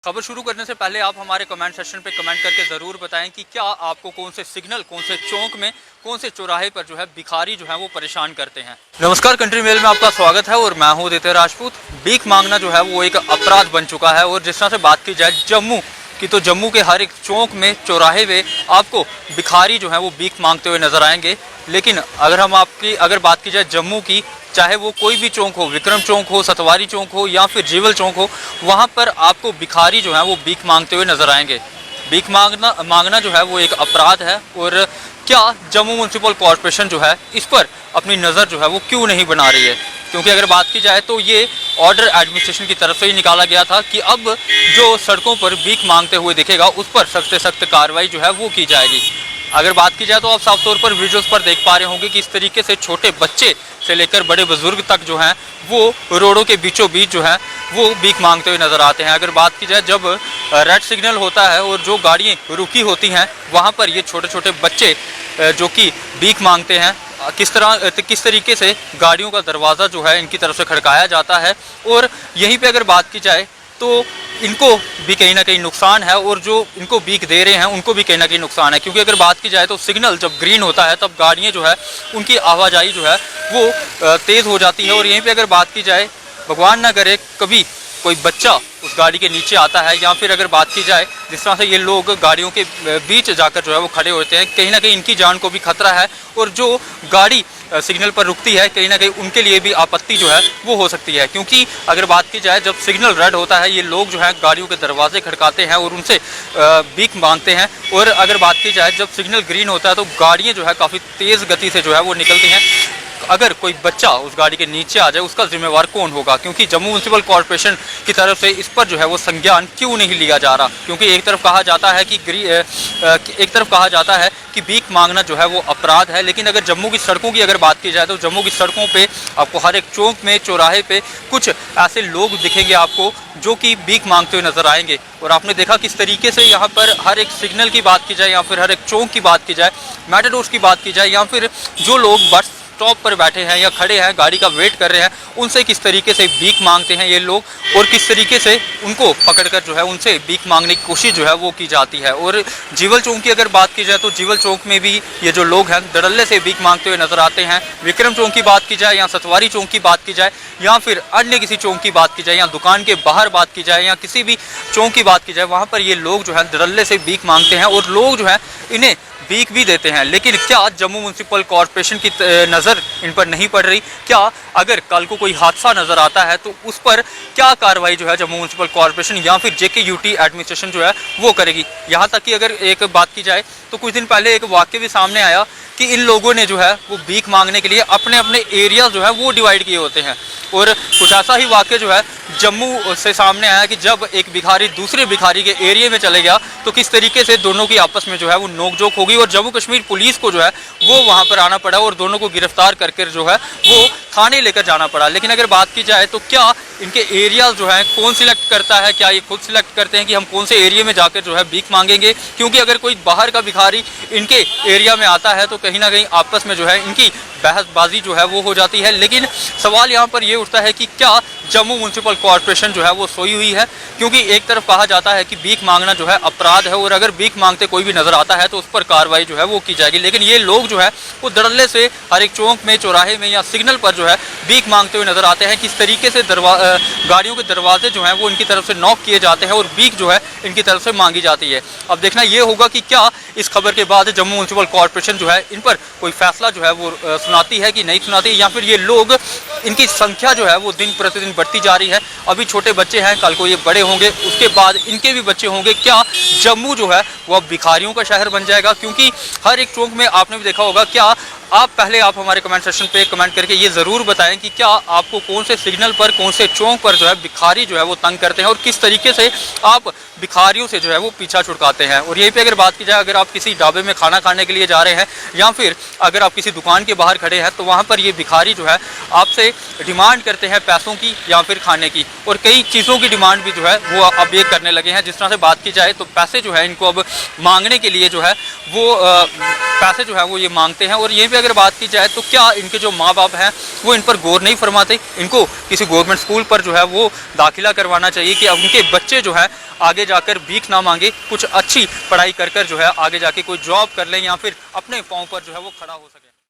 खबर शुरू करने से पहले आप हमारे कमेंट सेक्शन पे कमेंट करके ज़रूर बताएं कि क्या आपको कौन से सिग्नल, कौन से चौक में, कौन से चौराहे पर जो है भिखारी जो है वो परेशान करते हैं। नमस्कार, कंट्री मेल में आपका स्वागत है और मैं हूं आदित्य राजपूत। भीख मांगना जो है वो एक अपराध बन चुका है और जिस तरह से बात की जाए जम्मू की, तो जम्मू के हर एक चौक में, चौराहे में आपको भिखारी जो है वो भीख मांगते हुए नजर आएंगे। लेकिन अगर बात की जाए जम्मू की, चाहे वो कोई भी चौक हो, विक्रम चौक हो, सतवारी चौक हो या फिर जीवल चौक हो, वहाँ पर आपको भिखारी जो है वो भीख मांगते हुए नजर आएंगे। भीख मांगना जो है वो एक अपराध है और क्या जम्मू म्यूनसिपल कॉरपोरेशन जो है इस पर अपनी नज़र जो है वो क्यों नहीं बना रही है? क्योंकि अगर बात की जाए तो ये ऑर्डर एडमिनिस्ट्रेशन की तरफ से ही निकाला गया था कि अब जो सड़कों पर भीख मांगते हुए दिखेगा उस पर सख्त से सख्त कार्रवाई जो है वो की जाएगी। अगर बात की जाए तो आप साफ तौर पर वीडियोस पर देख पा रहे होंगे कि इस तरीके से छोटे बच्चे से लेकर बड़े बुजुर्ग तक जो हैं वो रोडों के बीचों बीच जो है वो भीख मांगते हुए नजर आते हैं। अगर बात की जाए जब रेड सिग्नल होता है और जो गाड़ियाँ रुकी होती हैं वहाँ पर ये छोटे छोटे बच्चे जो कि भीख मांगते हैं, किस तरीके से गाड़ियों का दरवाज़ा जो है इनकी तरफ से खड़काया जाता है और यहीं पे अगर बात की जाए तो इनको भी कहीं ना कहीं नुकसान है और जो इनको भीख दे रहे हैं उनको भी कहीं ना कहीं नुकसान है। क्योंकि अगर बात की जाए तो सिग्नल जब ग्रीन होता है तब गाड़ियाँ जो है उनकी आवाजाही जो है वो तेज़ हो जाती है और यहीं पे अगर बात की जाए, भगवान ना करे कभी कोई बच्चा उस गाड़ी के नीचे आता है या फिर अगर बात की जाए जिस तरह से ये लोग गाड़ियों के बीच जाकर जो है वो खड़े होते हैं, कहीं ना कहीं इनकी जान को भी खतरा है और जो गाड़ी सिग्नल पर रुकती है कहीं ना कहीं उनके लिए भी आपत्ति जो है वो हो सकती है। क्योंकि अगर बात की जाए जब सिग्नल रेड होता है ये लोग जो है गाड़ियों के दरवाजे खड़काते हैं और उनसे भीख मांगते हैं और अगर बात की जाए जब सिग्नल ग्रीन होता है तो गाड़ियाँ जो है काफ़ी तेज़ गति से जो है वो निकलती हैं। अगर कोई बच्चा उस गाड़ी के नीचे आ जाए उसका जिम्मेवार कौन होगा? क्योंकि जम्मू म्यूनसिपल कॉरपोरेशन की तरफ से इस पर जो है वो संज्ञान क्यों नहीं लिया जा रहा? क्योंकि एक तरफ कहा जाता है कि भीख मांगना जो है वो अपराध है, लेकिन अगर जम्मू की सड़कों की अगर बात की जाए तो जम्मू की सड़कों पे आपको हर एक चौक में, चौराहे पे कुछ ऐसे लोग दिखेंगे आपको जो कि भीख मांगते हुए नजर आएंगे। और आपने देखा किस तरीके से यहाँ पर हर एक सिग्नल की बात की जाए या फिर हर एक चौक की बात की जाए, मेटाडोर्स की बात की जाए या फिर जो लोग बस स्टॉप पर बैठे हैं या खड़े हैं गाड़ी का वेट कर रहे हैं, उनसे किस तरीके से भीख मांगते हैं ये लोग और किस तरीके से उनको पकड़कर जो है उनसे भीख मांगने की कोशिश जो है वो की जाती है। और जीवल चौक की अगर बात की जाए तो जीवल चौक में भी ये जो लोग हैं धड़ल्ले से भीख मांगते हुए नजर आते हैं। विक्रम चौक की बात की जाए या सतवारी चौक की बात की जाए या फिर अन्य किसी चौक की बात की जाए या दुकान के बाहर बात की जाए या किसी भी चौक की बात की जाए, वहाँ पर ये लोग जो है धड़ल्ले से भीख मांगते हैं और लोग जो है इन्हें भीख भी देते हैं। लेकिन क्या जम्मू म्यूनसिपल कॉरपोरेशन की नज़र इन पर नहीं पड़ रही? क्या अगर कल को कोई हादसा नज़र आता है तो उस पर क्या कार्रवाई जो है जम्मू म्यूनसिपल कॉरपोरेशन या फिर JKUT एडमिनिस्ट्रेशन जो है वो करेगी? यहाँ तक कि अगर एक बात की जाए तो कुछ दिन पहले एक वाक्य भी सामने आया कि इन लोगों ने जो है वो भीख मांगने के लिए अपने अपने एरिया जो है वो डिवाइड किए होते हैं। और कुछ ऐसा ही वाक्य जो है जम्मू से सामने आया कि जब एक भिखारी दूसरे भिखारी के एरिया में चले गया तो किस तरीके से दोनों की आपस में जो है वो नोकझोंक होगी और जम्मू कश्मीर पुलिस को जो है वो वहाँ पर आना पड़ा और दोनों को गिरफ्तार करके जो है वो थाने लेकर जाना पड़ा। लेकिन अगर बात की जाए तो क्या इनके एरियाज जो हैं कौन सिलेक्ट करता है? क्या ये खुद सिलेक्ट करते हैं कि हम कौन से एरिया में जाकर जो है भीख मांगेंगे? क्योंकि अगर कोई बाहर का भिखारी इनके एरिया में आता है तो कहीं ना कहीं आपस में जो है इनकी बहसबाजी जो है वो हो जाती है। लेकिन सवाल यहाँ पर ये उठता है कि क्या जम्मू म्यूनसिपल कॉरपोरेशन जो है वो सोई हुई है? क्योंकि एक तरफ कहा जाता है कि भीख मांगना जो है अपराध है और अगर भीख मांगते कोई भी नजर आता है तो उस पर कार्रवाई जो है वो की जाएगी। लेकिन ये लोग जो है वो धड़ल्ले से हर एक चौक में, चौराहे में या सिग्नल पर जो है भीख मांगते हुए नजर आते हैं। किस तरीके से गाड़ियों के दरवाजे जो हैं वो इनकी तरफ से नॉक किए जाते हैं और भीख जो है इनकी तरफ से मांगी जाती है। अब देखना ये होगा कि क्या इस खबर के बाद जम्मू म्यूनसिपल कॉरपोरेशन जो है इन पर कोई फैसला जो है वो सुनाती है कि नहीं सुनाती, या फिर ये लोग, इनकी संख्या जो है वो दिन प्रतिदिन बढ़ती जा रही है। अभी छोटे बच्चे हैं, कल को ये बड़े होंगे, उसके बाद इनके भी बच्चे होंगे। क्या जम्मू जो है वो अब भिखारियों का शहर बन जाएगा? क्योंकि हर एक चौक में आपने भी देखा होगा। क्या आप हमारे कमेंट सेक्शन पे कमेंट करके ये ज़रूर बताएं कि क्या आपको कौन से सिग्नल पर, कौन से चौक पर जो है भिखारी जो है वो तंग करते हैं और किस तरीके से आप भिखारियों से जो है वो पीछा छुड़काते हैं। और यहीं पे अगर बात की जाए, अगर आप किसी ढाबे में खाना खाने के लिए जा रहे हैं या फिर अगर आप किसी दुकान के बाहर खड़े हैं तो वहाँ पर ये भिखारी जो है आपसे डिमांड करते हैं पैसों की या फिर खाने की, और कई चीज़ों की डिमांड भी जो है वो अब ये करने लगे हैं। जिस तरह से बात की जाए तो पैसे जो है इनको अब मांगने के लिए जो है वो पैसे जो है वो ये मांगते हैं। और यहीं पर अगर बात की जाए तो क्या इनके जो माँ बाप हैं वो इन पर गौर नहीं फरमाते? इनको किसी गवर्नमेंट स्कूल पर जो है वो दाखिला करवाना चाहिए कि उनके बच्चे जो है आगे जाकर भीख ना मांगे, कुछ अच्छी पढ़ाई कर जो है आगे जाके कोई जॉब कर लें या फिर अपने पाँव पर जो है वो खड़ा हो सके।